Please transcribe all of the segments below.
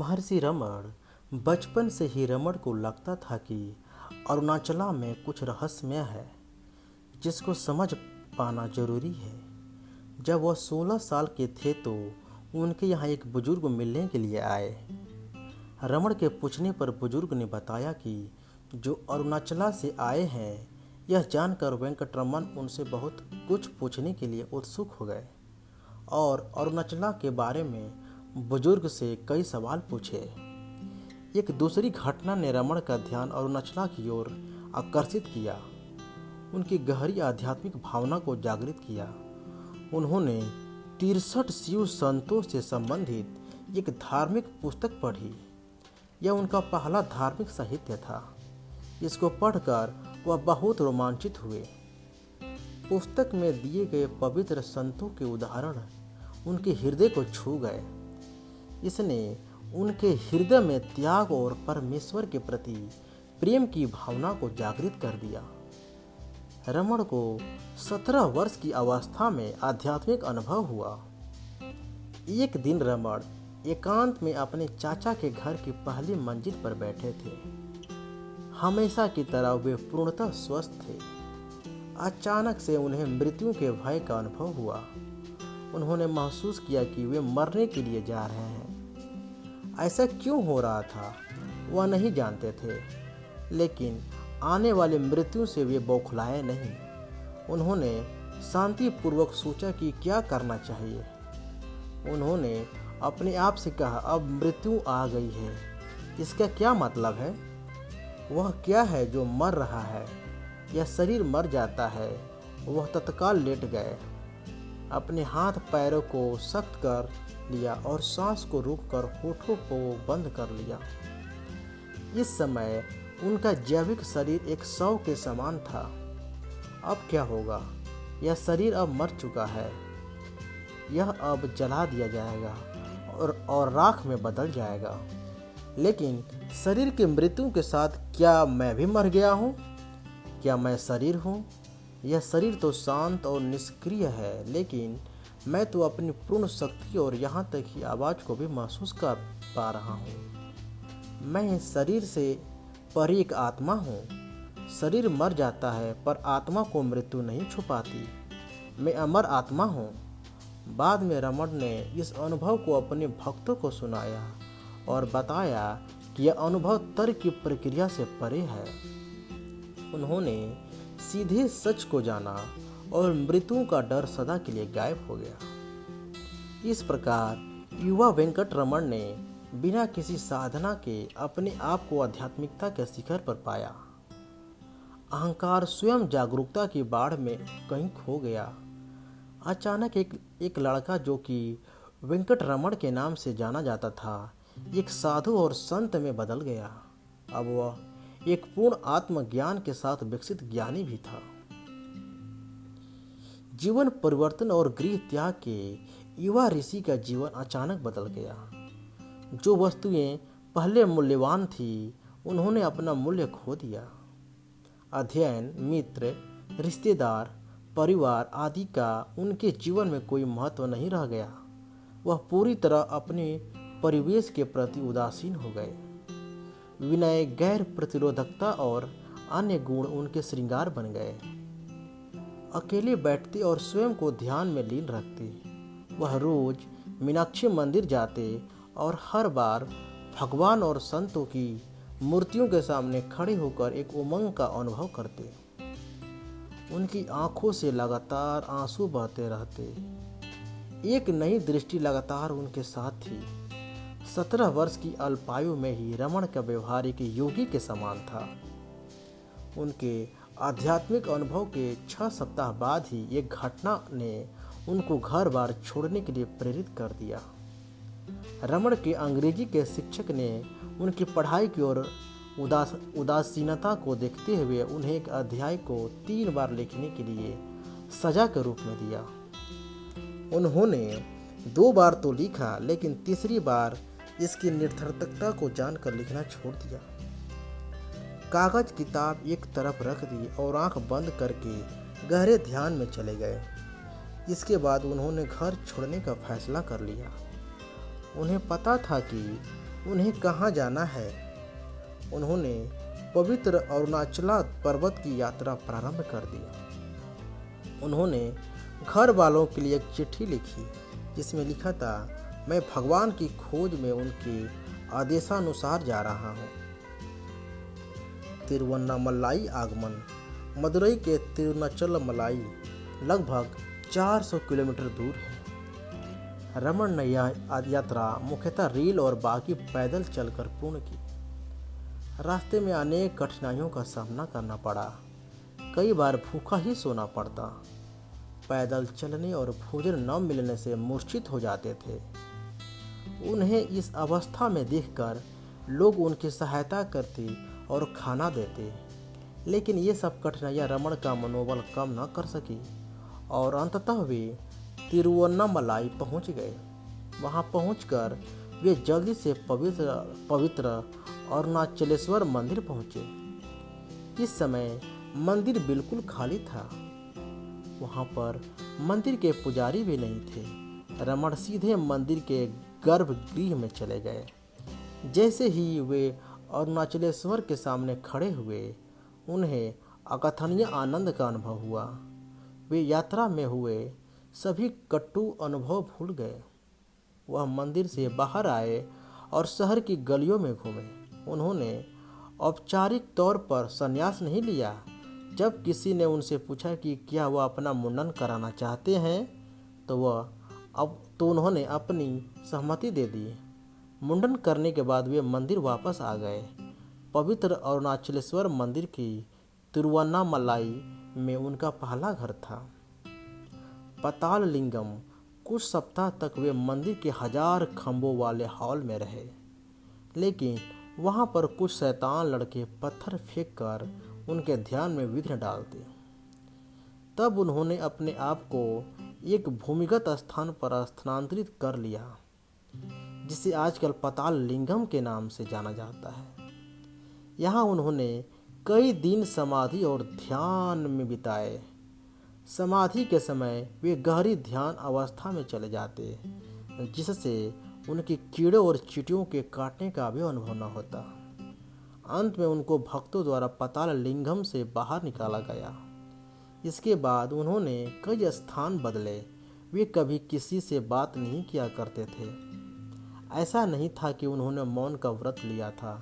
महर्षि रमण बचपन से ही रमण को लगता था कि अरुणाचला में कुछ रहस्यमय है जिसको समझ पाना जरूरी है। जब वह 16 साल के थे तो उनके यहाँ एक बुजुर्ग मिलने के लिए आए। रमण के पूछने पर बुजुर्ग ने बताया कि जो अरुणाचला से आए हैं। यह जानकर वेंकटरमन उनसे बहुत कुछ पूछने के लिए उत्सुक हो गए और अरुणाचला के बारे में बुजुर्ग से कई सवाल पूछे। एक दूसरी घटना ने रमण का ध्यान अरुणाचला की ओर आकर्षित किया, उनकी गहरी आध्यात्मिक भावना को जागृत किया। उन्होंने 63 शिव संतों से संबंधित एक धार्मिक पुस्तक पढ़ी। यह उनका पहला धार्मिक साहित्य था। इसको पढ़कर वह बहुत रोमांचित हुए। पुस्तक में दिए गए पवित्र संतों के उदाहरण उनके हृदय को छू गए। इसने उनके हृदय में त्याग और परमेश्वर के प्रति प्रेम की भावना को जागृत कर दिया। रमण को 17 वर्ष की अवस्था में आध्यात्मिक अनुभव हुआ। एक दिन रमण एकांत में अपने चाचा के घर की पहली मंजिल पर बैठे थे। हमेशा की तरह वे पूर्णतः स्वस्थ थे। अचानक से उन्हें मृत्यु के भय का अनुभव हुआ। उन्होंने महसूस किया कि वे मरने के लिए जा रहे हैं। ऐसा क्यों हो रहा था वह नहीं जानते थे, लेकिन आने वाली मृत्यु से वे बौखलाए नहीं। उन्होंने शांतिपूर्वक सोचा कि क्या करना चाहिए। उन्होंने अपने आप से कहा, अब मृत्यु आ गई है, इसका क्या मतलब है? वह क्या है जो मर रहा है? यह शरीर मर जाता है। वह तत्काल लेट गए, अपने हाथ पैरों को सख्त कर लिया और सांस को रोककर होठों को बंद कर लिया। इस समय उनका जैविक शरीर एक शव के समान था। अब क्या होगा? यह शरीर अब मर चुका है। यह अब जला दिया जाएगा और राख में बदल जाएगा। लेकिन शरीर की मृत्यु के साथ क्या मैं भी मर गया हूँ? क्या मैं शरीर हूँ? यह शरीर तो शांत और निष्क्रिय है, लेकिन मैं तो अपनी पूर्ण शक्ति और यहाँ तक कि आवाज़ को भी महसूस कर पा रहा हूँ। मैं शरीर से परे एक आत्मा हूँ। शरीर मर जाता है पर आत्मा को मृत्यु नहीं छुपाती। मैं अमर आत्मा हूँ। बाद में रमण ने इस अनुभव को अपने भक्तों को सुनाया और बताया कि यह अनुभव तर्क की प्रक्रिया से परे है। उन्होंने सीधे सच को जाना और मृत्यु का डर सदा के लिए गायब हो गया। इस प्रकार युवा वेंकटरमण ने बिना किसी साधना के अपने आप को आध्यात्मिकता के शिखर पर पाया। अहंकार स्वयं जागरूकता की बाढ़ में कहीं खो गया। अचानक एक लड़का जो कि वेंकटरमण के नाम से जाना जाता था, एक साधु और संत में बदल गया। अब वह एक पूर्ण आत्मज्ञान के साथ विकसित ज्ञानी भी था। जीवन परिवर्तन और गृह त्याग के युवा ऋषि का जीवन अचानक बदल गया। जो वस्तुएं पहले मूल्यवान थी, उन्होंने अपना मूल्य खो दिया। अध्ययन, मित्र, रिश्तेदार, परिवार आदि का उनके जीवन में कोई महत्व नहीं रह गया। वह पूरी तरह अपने परिवेश के प्रति उदासीन हो गए। विनय, गैर प्रतिरोधकता और अन्य गुण उनके श्रृंगार बन गए। अकेले बैठते और स्वयं को ध्यान में लीन रखते। वह रोज मीनाक्षी मंदिर जाते और हर बार भगवान और संतों की मूर्तियों के सामने खड़े होकर एक उमंग का अनुभव करते। उनकी आंखों से लगातार आंसू बहते रहते। एक नई दृष्टि लगातार उनके साथ थी। 17 वर्ष की अल्पायु में ही रमण का व्यवहार एक योगी के समान था। उनके आध्यात्मिक अनुभव के 6 सप्ताह बाद ही एक घटना ने उनको घर बार छोड़ने के लिए प्रेरित कर दिया। रमण के अंग्रेजी के शिक्षक ने उनकी पढ़ाई की ओर उदासीनता को देखते हुए उन्हें एक अध्याय को 3 बार लिखने के लिए सजा के रूप में दिया। उन्होंने 2 बार तो लिखा, लेकिन तीसरी बार इसकी निरर्थकता को जानकर लिखना छोड़ दिया। कागज किताब एक तरफ रख दी और आंख बंद करके गहरे ध्यान में चले गए। इसके बाद उन्होंने घर छोड़ने का फैसला कर लिया। उन्हें पता था कि उन्हें कहाँ जाना है। उन्होंने पवित्र अरुणाचला पर्वत की यात्रा प्रारंभ कर दी। उन्होंने घर वालों के लिए एक चिट्ठी लिखी जिसमें लिखा था, मैं भगवान की खोज में उनके आदेशानुसार जा रहा हूँ। तिरुवन्नामलाई आगमन। मदुरई के तिरुनाचलमलाई लगभग 400 किलोमीटर दूर है। रमन ने यह यात्रा मुख्यतः रेल और बाकी पैदल चलकर पूर्ण की। रास्ते में अनेक कठिनाइयों का सामना करना पड़ा। कई बार भूखा ही सोना पड़ता। पैदल चलने और भोजन न मिलने से मूर्छित हो जाते थे। उन्हें इस अवस्था में देखकर लोग उनकी सहायता करते और खाना देते, लेकिन ये सब कठिनाइयाँ रमन का मनोबल कम न कर सकी और अंततः वे तिरुवन्नामलाई पहुँच गए। वहाँ पहुँचकर वे जल्दी से पवित्र अरुणाचलेश्वर मंदिर पहुँचे। इस समय मंदिर बिल्कुल खाली था। वहाँ पर मंदिर के पुजारी भी नहीं थे। रमन सीधे मंदिर के गर्भगृह में चले गए। जैसे ही वे अरुणाचलेश्वर के सामने खड़े हुए, उन्हें अकथनीय आनंद का अनुभव हुआ। वे यात्रा में हुए सभी कटु अनुभव भूल गए। वह मंदिर से बाहर आए और शहर की गलियों में घूमे। उन्होंने औपचारिक तौर पर संन्यास नहीं लिया। जब किसी ने उनसे पूछा कि क्या वह अपना मुंडन कराना चाहते हैं, तो उन्होंने अपनी सहमति दे दी। मुंडन करने के बाद वे मंदिर वापस आ गए। पवित्र अरुणाचलेश्वर मंदिर की तिरुवन्नामलाई में उनका पहला घर था। पाताल लिंगम। कुछ सप्ताह तक वे मंदिर के 1000 खंभों वाले हॉल में रहे, लेकिन वहाँ पर कुछ शैतान लड़के पत्थर फेंककर उनके ध्यान में विघ्न डालते। तब उन्होंने अपने आप को एक भूमिगत स्थान पर स्थानांतरित कर लिया, जिसे आजकल पाताल लिंगम के नाम से जाना जाता है। यहाँ उन्होंने कई दिन समाधि और ध्यान में बिताए। समाधि के समय वे गहरी ध्यान अवस्था में चले जाते, जिससे उनकी कीड़ों और चींटियों के काटने का भी अनुभव न होता। अंत में उनको भक्तों द्वारा पाताल लिंगम से बाहर निकाला गया। इसके बाद उन्होंने कई स्थान बदले। वे कभी किसी से बात नहीं किया करते थे। ऐसा नहीं था कि उन्होंने मौन का व्रत लिया था,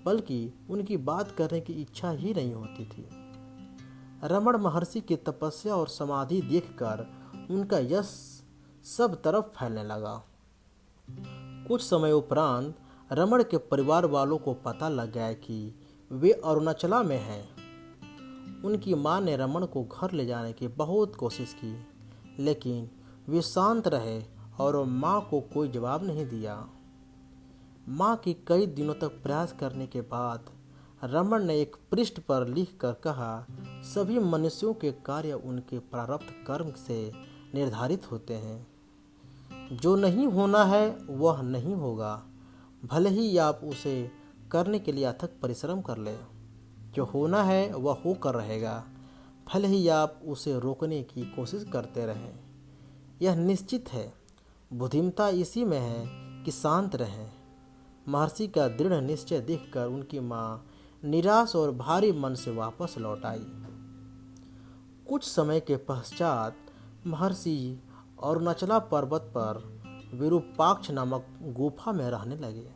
बल्कि उनकी बात करने की इच्छा ही नहीं होती थी। रमण महर्षि की तपस्या और समाधि देखकर उनका यश सब तरफ फैलने लगा। कुछ समय उपरांत रमण के परिवार वालों को पता लग गया कि वे अरुणाचला में हैं। उनकी मां ने रमण को घर ले जाने की बहुत कोशिश की, लेकिन वे शांत रहे और मां को कोई जवाब नहीं दिया। मां की कई दिनों तक प्रयास करने के बाद रमण ने एक पृष्ठ पर लिखकर कहा, सभी मनुष्यों के कार्य उनके प्रारब्ध कर्म से निर्धारित होते हैं। जो नहीं होना है वह नहीं होगा, भले ही आप उसे करने के लिए अथक परिश्रम कर लें। जो होना है वह होकर रहेगा, भले ही आप उसे रोकने की कोशिश करते रहें। यह निश्चित है। बुद्धिमता इसी में है कि शांत रहें। महर्षि का दृढ़ निश्चय देखकर उनकी मां निराश और भारी मन से वापस लौट आई। कुछ समय के पश्चात महर्षि अरुणाचला पर्वत पर विरूपाक्ष नामक गुफा में रहने लगे।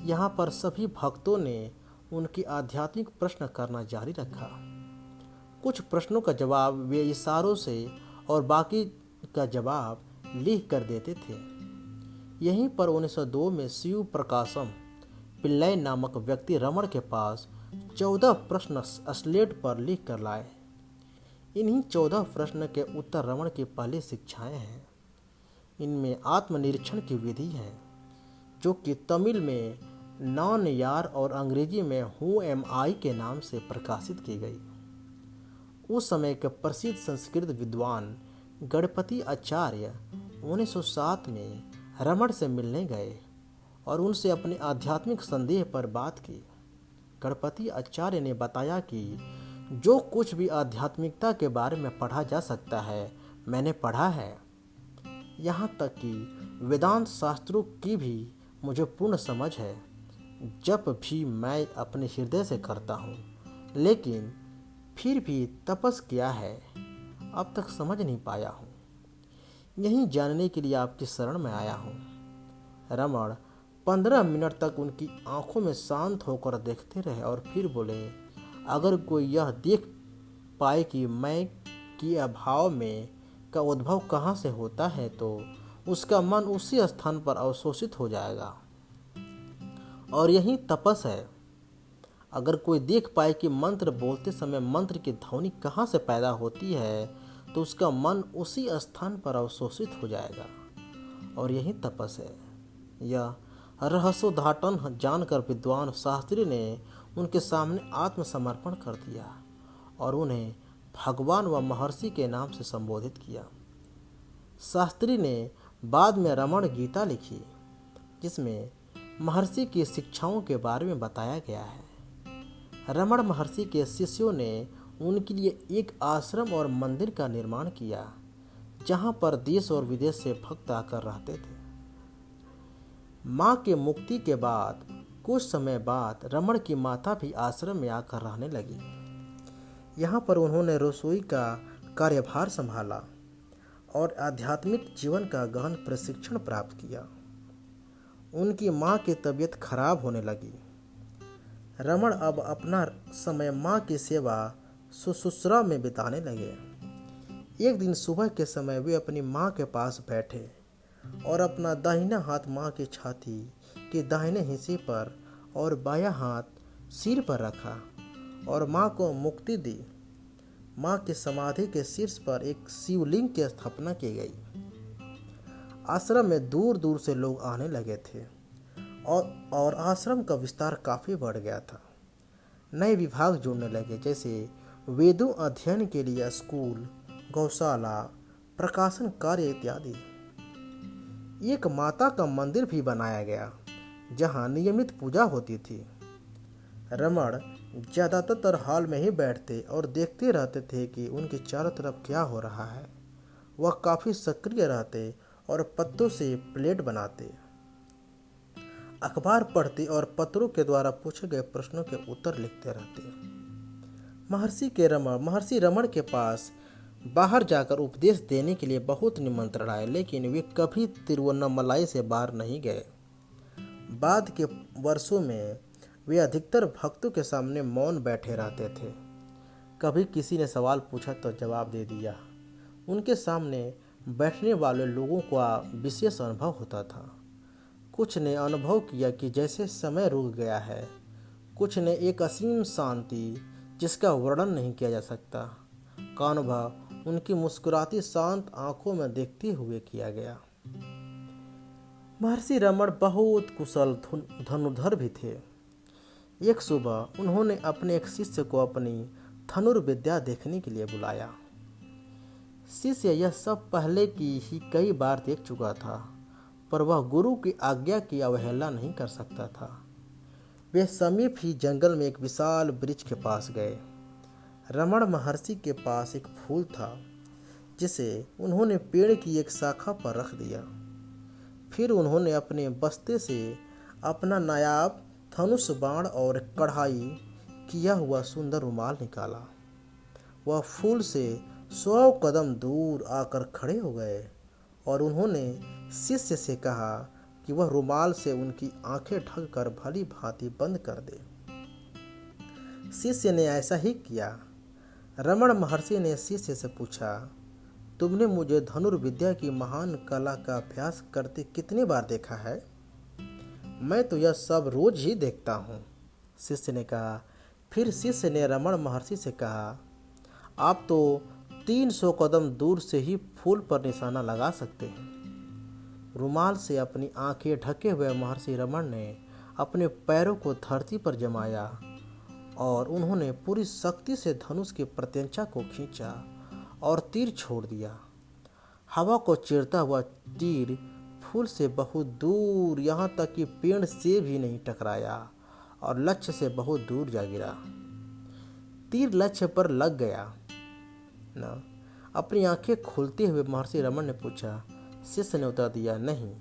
यहाँ पर सभी भक्तों ने उनकी आध्यात्मिक प्रश्न करना जारी रखा। कुछ प्रश्नों का जवाब वे इशारों से और बाकी का जवाब लिख कर देते थे। यहीं पर 1902 में शिव प्रकाशम पिल्लई नामक व्यक्ति रमण के पास 14 प्रश्न स्लेट पर लिख कर लाए। इन्हीं 14 प्रश्न के उत्तर रमण की पहली शिक्षाएं हैं। इनमें आत्मनिरीक्षण की विधि है, जो कि तमिल में नॉन यार और अंग्रेजी में हु एम आई के नाम से प्रकाशित की गई। उस समय के प्रसिद्ध संस्कृत विद्वान गणपति आचार्य 1907 में रमण से मिलने गए और उनसे अपने आध्यात्मिक संदेह पर बात की। गणपति आचार्य ने बताया कि जो कुछ भी आध्यात्मिकता के बारे में पढ़ा जा सकता है मैंने पढ़ा है। यहाँ तक कि वेदांत शास्त्रों की भी मुझे पूर्ण समझ है, जब भी मैं अपने हृदय से करता हूँ, लेकिन फिर भी तपस क्या है अब तक समझ नहीं पाया हूँ। यही जानने के लिए आपकी शरण में आया हूँ। रमण 15 मिनट तक उनकी आंखों में शांत होकर देखते रहे और फिर बोले, अगर कोई यह देख पाए कि मैं के अभाव में का उद्भव कहाँ से होता है, तो उसका मन उसी स्थान पर अवशोषित हो जाएगा। और यही तपस है। अगर कोई देख पाए कि मंत्र बोलते समय मंत्र की ध्वनि कहाँ से पैदा होती है, तो उसका मन उसी स्थान पर अवशोषित हो जाएगा। और यही तपस है। यह रहस्योद्घाटन जानकर विद्वान शास्त्री ने उनके सामने आत्मसमर्पण कर दिया और उन्हें भगवान व महर्षि के नाम से संबोधित किया। शास्त्री ने बाद में रमण गीता लिखी, जिसमें महर्षि की शिक्षाओं के बारे में बताया गया है। रमण महर्षि के शिष्यों ने उनके लिए एक आश्रम और मंदिर का निर्माण किया, जहां पर देश और विदेश से भक्त आकर रहते थे। माँ के मुक्ति के बाद कुछ समय बाद रमण की माता भी आश्रम में आकर रहने लगी। यहाँ पर उन्होंने रसोई का कार्यभार संभाला और आध्यात्मिक जीवन का गहन प्रशिक्षण प्राप्त किया। उनकी माँ की तबीयत खराब होने लगी। रमण अब अपना समय माँ की सेवा शुश्रूषा में बिताने लगे। एक दिन सुबह के समय वे अपनी माँ के पास बैठे और अपना दाहिना हाथ माँ की छाती के दाहिने हिस्से पर और बायां हाथ सिर पर रखा और माँ को मुक्ति दी। माँ की समाधि के शीर्ष पर एक शिवलिंग की स्थापना की गई। आश्रम में दूर दूर से लोग आने लगे थे और आश्रम का विस्तार काफ़ी बढ़ गया था। नए विभाग जुड़ने लगे, जैसे वेदों अध्ययन के लिए स्कूल, गौशाला, प्रकाशन कार्य इत्यादि। एक माता का मंदिर भी बनाया गया, जहां नियमित पूजा होती थी। रमण ज़्यादातर हॉल में ही बैठते और देखते रहते थे कि उनके चारों तरफ क्या हो रहा है। वह काफ़ी सक्रिय रहते और पत्तों से प्लेट बनाते, अखबार पढ़ते और पत्रों के द्वारा पूछे गए प्रश्नों के उत्तर लिखते रहते। महर्षि रमण के पास बाहर जाकर उपदेश देने के लिए बहुत निमंत्रण आए, लेकिन वे कभी तिरुवन्नामलाई से बाहर नहीं गए। बाद के वर्षों में वे अधिकतर भक्तों के सामने मौन बैठे रहते थे। कभी किसी ने सवाल पूछा तो जवाब दे दिया। उनके सामने बैठने वाले लोगों का विशेष अनुभव होता था। कुछ ने अनुभव किया कि जैसे समय रुक गया है, कुछ ने एक असीम शांति जिसका वर्णन नहीं किया जा सकता का अनुभव उनकी मुस्कुराती शांत आंखों में देखते हुए किया गया। महर्षि रमण बहुत कुशल धनुर्धर भी थे। एक सुबह उन्होंने अपने एक शिष्य को अपनी धनुर्विद्या देखने के लिए बुलाया। शिष्य यह सब पहले की ही कई बार देख चुका था, पर वह गुरु की आज्ञा की अवहेलना नहीं कर सकता था। वे समीप ही जंगल में एक विशाल वृक्ष के पास गए। रमण महर्षि के पास एक फूल था, जिसे उन्होंने पेड़ की एक शाखा पर रख दिया। फिर उन्होंने अपने बस्ते से अपना नायाब धनुष बाण और कढ़ाई किया हुआ सुंदर रुमाल निकाला। वह फूल से 100 कदम दूर आकर खड़े हो गए और उन्होंने शिष्य से कहा कि वह रुमाल से उनकी आंखें ढककर भली भांति बंद कर दे। शिष्य ने ऐसा ही किया। रमण महर्षि ने शिष्य से पूछा, तुमने मुझे धनुर्विद्या की महान कला का अभ्यास करते कितनी बार देखा है? मैं तो यह सब रोज ही देखता हूँ, शिष्य ने कहा। फिर शिष्य ने रमण महर्षि से कहा, आप तो 300 कदम दूर से ही फूल पर निशाना लगा सकते हैं। रुमाल से अपनी आंखें ढके हुए महर्षि रमण ने अपने पैरों को धरती पर जमाया और उन्होंने पूरी शक्ति से धनुष की प्रत्यंचा को खींचा और तीर छोड़ दिया। हवा को चीरता हुआ तीर फूल से बहुत दूर, यहाँ तक कि पेड़ से भी नहीं टकराया और लक्ष्य से बहुत दूर जा गिरा। तीर लक्ष्य पर लग गया ना? अपनी आंखें खोलते हुए महर्षि रमण ने पूछा। शिष्य ने उत्तर दिया, नहीं,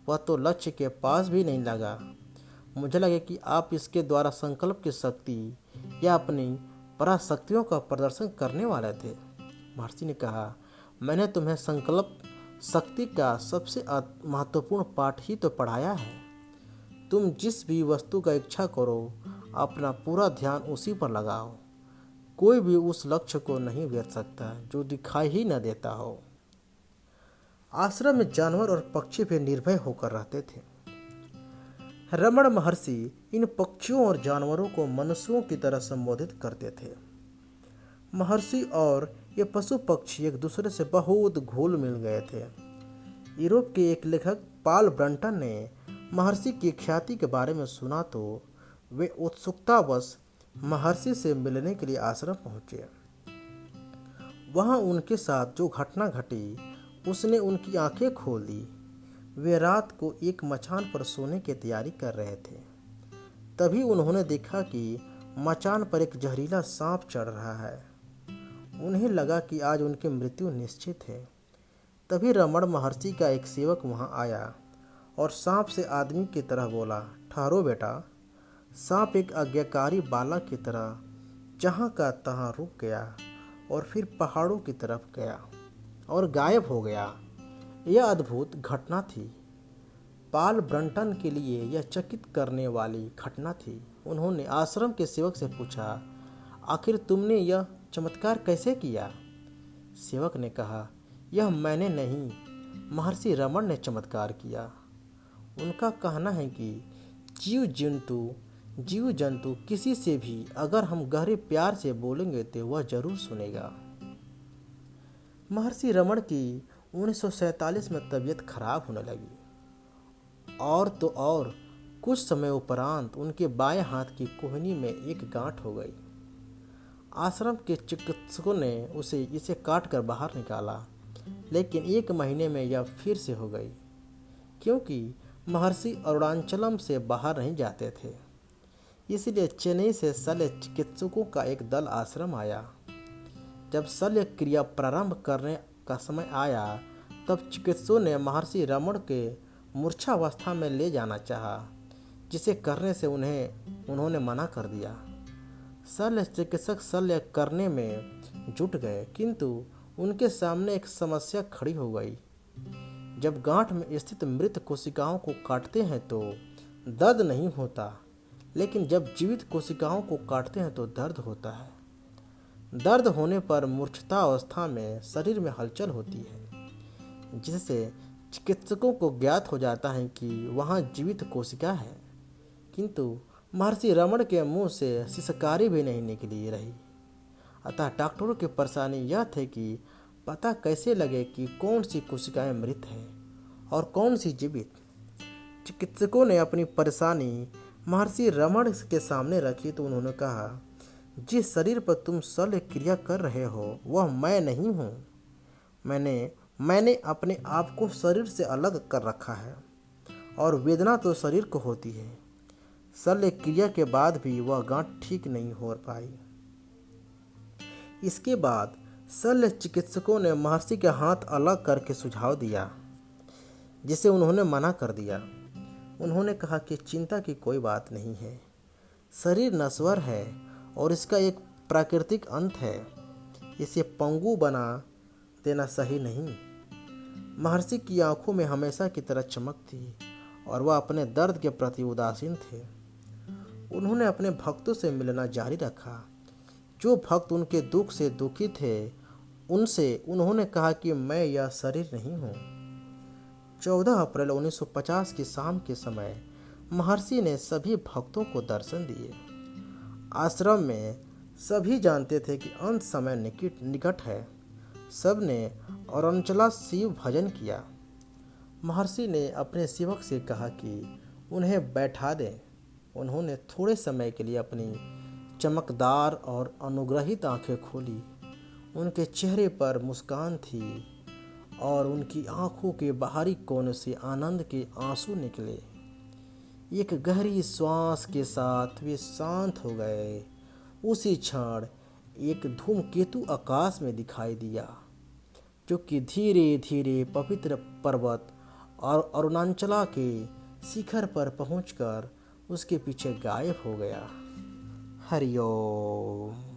वह तो लक्ष्य के पास भी नहीं लगा। मुझे लगे कि आप इसके द्वारा संकल्प की शक्ति या अपनी पराशक्तियों का प्रदर्शन करने वाले थे। महर्षि ने कहा, मैंने तुम्हें संकल्प शक्ति का सबसे महत्वपूर्ण पाठ ही तो पढ़ाया है। तुम जिस भी वस्तु का इच्छा करो, अपना पूरा ध्यान उसी पर लगाओ। कोई भी उस लक्ष्य को नहीं भेज सकता जो दिखाई ही न देता हो। आश्रम में जानवर और पक्षी भी निर्भय होकर रहते थे। रमण महर्षि इन पक्षियों और जानवरों को मनुष्यों की तरह संबोधित करते थे। महर्षि और ये पशु पक्षी एक दूसरे से बहुत घुल मिल गए थे। यूरोप के एक लेखक पॉल ब्रंटन ने महर्षि की ख्याति के बारे में सुना तो वे उत्सुकतावश महर्षि से मिलने के लिए आश्रम पहुंचे। वहां उनके साथ जो घटना घटी उसने उनकी आंखें खोल दी। वे रात को एक मचान पर सोने की तैयारी कर रहे थे। तभी उन्होंने देखा कि मचान पर एक जहरीला सांप चढ़ रहा है। उन्हें लगा कि आज उनकी मृत्यु निश्चित है। तभी रमण महर्षि का एक सेवक वहां आया और सांप से आदमी की तरह बोला, ठहरो बेटा। सांप एक आज्ञाकारी बालक की तरह जहां का तहां रुक गया और फिर पहाड़ों की तरफ गया और गायब हो गया। यह अद्भुत घटना थी। पॉल ब्रंटन के लिए यह चकित करने वाली घटना थी। उन्होंने आश्रम के सेवक से पूछा, आखिर तुमने यह चमत्कार कैसे किया? सेवक ने कहा, यह मैंने नहीं, महर्षि रमण ने चमत्कार किया। उनका कहना है कि जीव जंतु किसी से भी अगर हम गहरे प्यार से बोलेंगे तो वह जरूर सुनेगा। महर्षि रमण की 1947 में तबीयत खराब होने लगी और तो और कुछ समय उपरांत उनके बाएं हाथ की कोहनी में एक गांठ हो गई। आश्रम के चिकित्सकों ने इसे काट कर बाहर निकाला, लेकिन 1 महीने में यह फिर से हो गई, क्योंकि महर्षि अरुणाचलम से बाहर नहीं जाते थे। इसलिए चेन्नई से शल्य चिकित्सकों का एक दल आश्रम आया। जब शल्य क्रिया प्रारंभ करने का समय आया तब चिकित्सकों ने महर्षि रमण के मूर्छावस्था में ले जाना चाहा, जिसे करने से उन्होंने मना कर दिया। शल्य चिकित्सक शल्य करने में जुट गए, किंतु उनके सामने एक समस्या खड़ी हो गई। जब गांठ में स्थित मृत कोशिकाओं को काटते हैं तो दर्द नहीं होता, लेकिन जब जीवित कोशिकाओं को काटते हैं तो दर्द होता है। दर्द होने पर मूर्छता अवस्था में शरीर में हलचल होती है, जिससे चिकित्सकों को ज्ञात हो जाता है कि वहाँ जीवित कोशिका है। किंतु महर्षि रमण के मुंह से सिसकारी भी नहीं निकली रही। अतः डॉक्टरों की परेशानी यह थी कि पता कैसे लगे कि कौन सी कोशिकाएं मृत हैं और कौन सी जीवित। चिकित्सकों ने अपनी परेशानी महर्षि रमण के सामने रखी तो उन्होंने कहा, जिस शरीर पर तुम शल्य क्रिया कर रहे हो वह मैं नहीं हूँ। मैंने अपने आप को शरीर से अलग कर रखा है और वेदना तो शरीर को होती है। शल्य क्रिया के बाद भी वह गांठ ठीक नहीं हो पाई। इसके बाद शल्य चिकित्सकों ने महर्षि के हाथ अलग करके सुझाव दिया, जिसे उन्होंने मना कर दिया। उन्होंने कहा कि चिंता की कोई बात नहीं है, शरीर नश्वर है और इसका एक प्राकृतिक अंत है। इसे पंगु बना देना सही नहीं। महर्षि की आंखों में हमेशा की तरह चमक थी और वह अपने दर्द के प्रति उदासीन थे। उन्होंने अपने भक्तों से मिलना जारी रखा। जो भक्त उनके दुख से दुखी थे उनसे उन्होंने कहा कि मैं यह शरीर नहीं हूँ। 14 अप्रैल 1950 की शाम के समय महर्षि ने सभी भक्तों को दर्शन दिए। आश्रम में सभी जानते थे कि अंत समय निकट है। सब ने अरुणाचला शिव भजन किया। महर्षि ने अपने सेवक से कहा कि उन्हें बैठा दें। उन्होंने थोड़े समय के लिए अपनी चमकदार और अनुग्रहित आंखें खोली। उनके चेहरे पर मुस्कान थी और उनकी आंखों के बाहरी कोने से आनंद के आंसू निकले। एक गहरी श्वास के साथ वे शांत हो गए। उसी क्षण एक धूमकेतु आकाश में दिखाई दिया, जो कि धीरे धीरे पवित्र पर्वत और अरुणाचला के शिखर पर पहुंचकर उसके पीछे गायब हो गया। हरिओम।